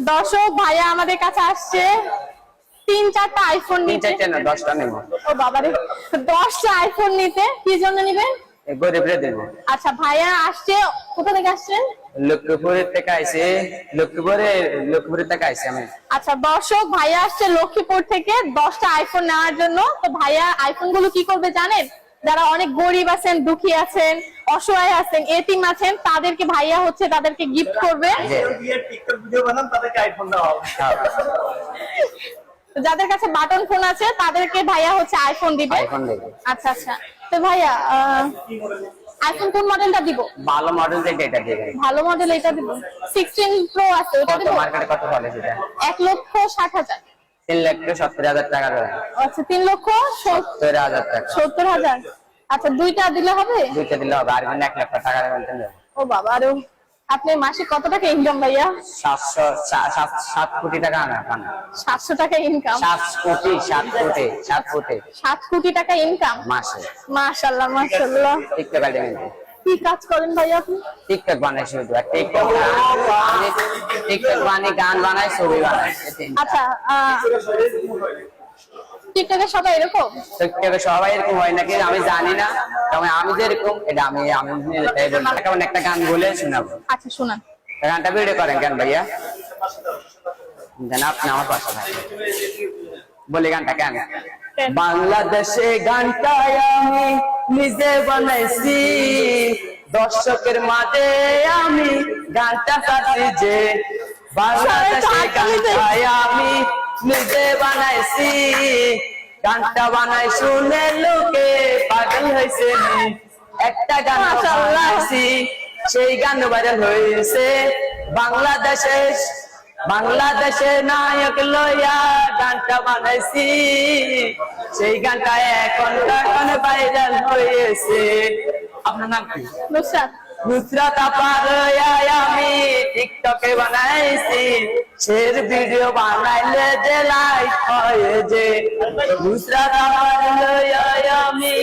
দর্শক ভাইয়া আমাদের কাছে আসছে 3-4টা আইফোন নিতে। 3-4টা না 10টা নেব। ও বাবারে, 10টা আইফোন নিতে। কি জন্য নেবেন? গরিবরে দেব। আচ্ছা ভাইয়া আসছে, কোথা থেকে আসছেন? লক্ষ্মীপুরের থেকে আইছে। লক্ষ্মীপুরের থেকে আইছে আমি। আচ্ছা দর্শক ভাইয়া আসছে লক্ষ্মীপুর থেকে 10টা আইফোন নেওয়ার জন্য। তো ভাইয়া আইফোন গুলো কি করবে জানেন? যারা অনেক গরিব আছেন, দুঃখী আছেন, অসহায় আছেন, এতিম আছেন, তাদেরকে ভাইয়া হচ্ছে তাদেরকে গিফট করবে। টিকটক ভিডিও বানান, তাদেরকে আইফোন দেওয়া হবে। যাদের কাছে বাটন ফোন আছে তাদেরকে ভাইয়া হচ্ছে আইফোন দিবে। আইফোন দেব। আচ্ছা আচ্ছা, তো ভাইয়া আইফোন কোন মডেলটা দিব? ভালো মডেল থেকে এটা দিবেন। ভালো মডেল এটা দিব। 16 প্রো আছে, ওটা কত দিব। মার্কেটে কত বলে সেটা? 1,60,000। 3,70,000 টাকা দেবেন। আচ্ছা 3,70,000 টাকা। 70,000। আচ্ছা দুইটা দিলে হবে? দুইটা দিলে হবে, আর 1 লাখ টাকা দেবেন। ও বাবা, আরে আপনি মাসে কত টাকা ইনকাম ভাইয়া? 7 কোটি টাকা আনা। 700 টাকা ইনকাম? 7 কোটি 7 কোটি টাকা ইনকাম মাসে। মাশাআল্লাহ মাশাআল্লাহ। TikTok ID. কি কাজ করেন ভাইয়া আপনি? টিকটক বানাই, শুধু টিকটক বানাই, গান বানাই, ছবি বানাই। আচ্ছা টিকটকে সবাই এরকম? টিকটকে সবাই এরকম হয় নাকি আমি জানি না, তবে আমি যেরকম এটা আমি কেমন একটা গান বলে শোনাবো। আচ্ছা শোনান। গানটা ভিডিও করেন কেন ভাইয়া? আপনি আমার পাশে থাকেন, বলি গানটা কেন? বাংলাদেশে গানটা আমি নিজে বানাইছি, দর্শকের মাঝে আমি গানটা চাচ্ছি যে বাংলাদেশে গানটা আমি নিজে বানাইছি, গানটা বানাই শুনে লোকে পাগল হয়েছে। একটা গান বানাইছি, সেই গান ভাইরাল হয়েছে। বাংলাদেশে নায়ক লইয়া গানটা বানাইছি, সেই গানটা এখন ভাইরাল হয়েছে। আপনার নাম কি? নুসরাত আপার আমি টিকটকে বানাইছি, শের ভিডিও বানাইলে যে লাইক হয় যে। নুসরাত আপার আমি